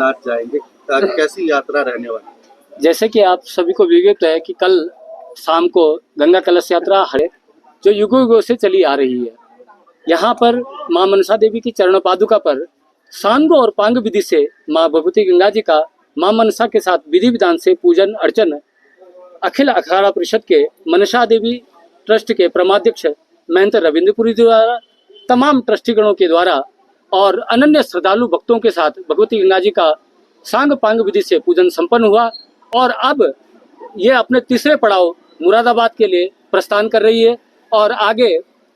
दिन आज जाएंगे, कैसी यात्रा रहने वाली? जैसे कि आप सभी को विदित है कि कल शाम को गंगा कलश यात्रा है जो युगों युगों से चली आ रही है। यहाँ पर मां मनसा देवी की चरण पादुका पर सांग और पांग विधि से मां भगवती गंगा जी का मां मनसा के साथ विधि विधान से पूजन अर्चन अखिल अखाड़ा परिषद के मनसा देवी ट्रस्ट के परमाध्यक्ष महंत रविंद्रपुरी द्वारा, तमाम ट्रस्टीगणों के द्वारा और अनन्य श्रद्धालु भक्तों के साथ भगवती गंगा जी का सांग पांग विधि से पूजन संपन्न हुआ और अब ये अपने तीसरे पड़ाव मुरादाबाद के लिए प्रस्थान कर रही है। और आगे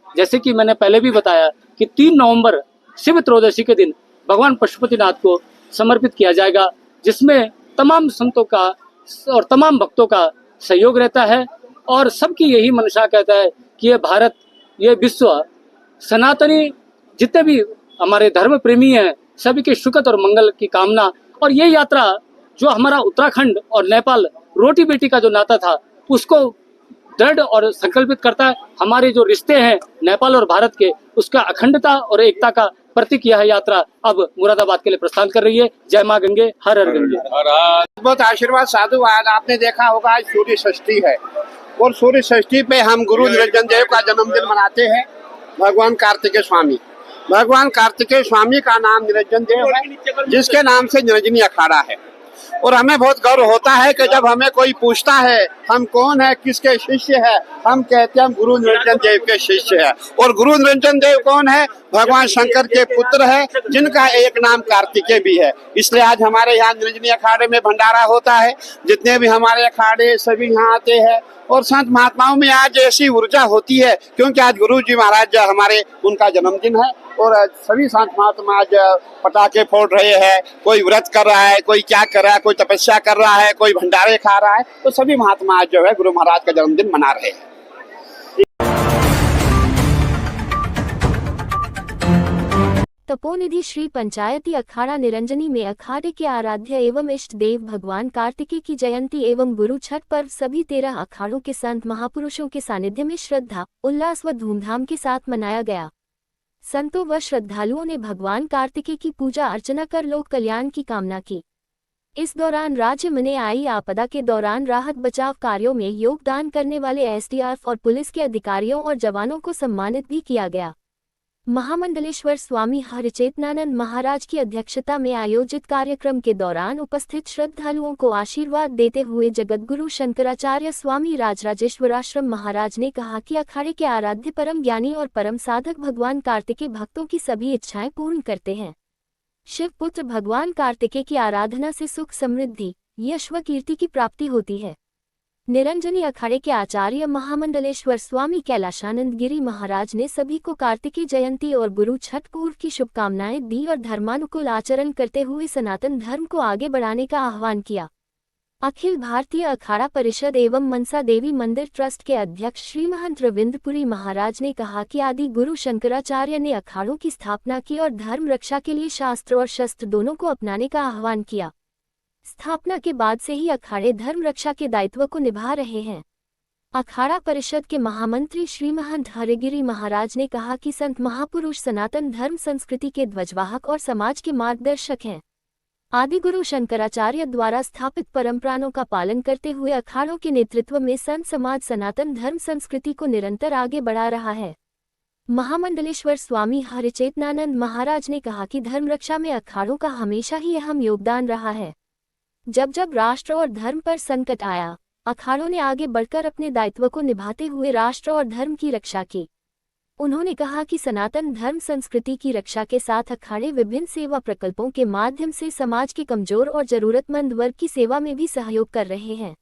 जैसे कि मैंने पहले भी बताया कि 3 नवंबर शिव त्रयोदशी के दिन भगवान पशुपतिनाथ को समर्पित किया जाएगा, जिसमें तमाम संतों का और तमाम भक्तों का सहयोग रहता है और सबकी यही मंशा कहता है कि ये भारत, ये विश्व, सनातनी जितने भी हमारे धर्म प्रेमी हैं सभी के सुखद और मंगल की कामना। और ये यात्रा जो हमारा उत्तराखंड और नेपाल रोटी बेटी का जो नाता था उसको दृढ़ और संकल्पित करता है। हमारे जो रिश्ते हैं नेपाल और भारत के, उसका अखंडता और एकता का प्रतीक यह यात्रा अब मुरादाबाद के लिए प्रस्थान कर रही है। जय मां गंगे, हर हर गंगे। बहुत आशीर्वाद साधुवाद। आपने देखा होगा आज सूर्य षष्ठी है और सूर्य षष्ठी पे हम गुरु निरंजन देव का जन्मदिन मनाते हैं। भगवान कार्तिकेय स्वामी, भगवान कार्तिकेय स्वामी का नाम निरंजन देव है, जिसके नाम से निरंजनी अखाड़ा है। और हमें बहुत गर्व होता है कि जब हमें कोई पूछता है हम कौन है, किसके शिष्य है, हम कहते हैं हम गुरु निरंजन देव के शिष्य है। और गुरु निरंजन देव कौन है? भगवान शंकर के पुत्र है, जिनका एक नाम कार्तिकेय भी है। इसलिए आज हमारे यहाँ निरंजनी अखाड़े में भंडारा होता है। जितने भी हमारे अखाड़े सभी यहाँ आते हैं और संत महात्माओं में आज ऐसी ऊर्जा होती है क्योंकि आज गुरु जी महाराज हमारे उनका जन्मदिन है और सभी संत महात्मा आज पटाखे फोड़ रहे हैं। कोई व्रत कर रहा है, कोई क्या कर रहा है, कोई तपस्या कर रहा है, कोई भंडारे खा रहा है। तो सभी महात्मा आज जो है गुरु महाराज का जन्मदिन मना रहे हैं। तपोनिधि श्री पंचायती अखाड़ा निरंजनी में अखाड़े के आराध्य एवं इष्ट देव भगवान कार्तिकेय की जयंती एवं गुरु छठ पर्व सभी 13 अखाड़ों के संत महापुरुषों के सानिध्य में श्रद्धा, उल्लास व धूमधाम के साथ मनाया गया। संतों व श्रद्धालुओं ने भगवान कार्तिकेय की पूजा अर्चना कर लोक कल्याण की कामना की। इस दौरान राज्य में आई आपदा के दौरान राहत बचाव कार्यों में योगदान करने वाले एसडीआरएफ और पुलिस के अधिकारियों और जवानों को सम्मानित भी किया गया। महामंडलेश्वर स्वामी हरिचेतनानंद महाराज की अध्यक्षता में आयोजित कार्यक्रम के दौरान उपस्थित श्रद्धालुओं को आशीर्वाद देते हुए जगतगुरु शंकराचार्य स्वामी राजराजेश्वराश्रम महाराज ने कहा कि अखाड़े के आराध्य परम ज्ञानी और परम साधक भगवान कार्तिकेय भक्तों की सभी इच्छाएं पूर्ण करते हैं। शिव पुत्र भगवान कार्तिकेय की आराधना से सुख समृद्धि, यश व कीर्ति की प्राप्ति होती है। निरंजनी अखाड़े के आचार्य महामंडलेश्वर स्वामी कैलाशानंद गिरी महाराज ने सभी को कार्तिकेय जयंती और गुरु छठ पूर्व की शुभकामनाएं दी और धर्मानुकूल आचरण करते हुए सनातन धर्म को आगे बढ़ाने का आह्वान किया। अखिल भारतीय अखाड़ा परिषद एवं मनसा देवी मंदिर ट्रस्ट के अध्यक्ष श्री महंत रविंद्रपुरी महाराज ने कहा कि आदि गुरु शंकराचार्य ने अखाड़ों की स्थापना की और धर्म रक्षा के लिए शास्त्र और शस्त्र दोनों को अपनाने का आह्वान किया। स्थापना के बाद से ही अखाड़े धर्म रक्षा के दायित्व को निभा रहे हैं। अखाड़ा परिषद के महामंत्री श्री महंत हरिगिरी महाराज ने कहा कि संत महापुरुष सनातन धर्म संस्कृति के ध्वजवाहक और समाज के मार्गदर्शक हैं। आदि गुरु शंकराचार्य द्वारा स्थापित परंपराओं का पालन करते हुए अखाड़ों के नेतृत्व में संत समाज सनातन धर्म संस्कृति को निरंतर आगे बढ़ा रहा है। महामंडलेश्वर स्वामी हरिचेतनानंद महाराज ने कहा कि धर्म रक्षा में अखाड़ों का हमेशा ही अहम योगदान रहा है। जब जब राष्ट्र और धर्म पर संकट आया, अखाड़ों ने आगे बढ़कर अपने दायित्व को निभाते हुए राष्ट्र और धर्म की रक्षा की। उन्होंने कहा कि सनातन धर्म संस्कृति की रक्षा के साथ अखाड़े विभिन्न सेवा प्रकल्पों के माध्यम से समाज के कमजोर और जरूरतमंद वर्ग की सेवा में भी सहयोग कर रहे हैं।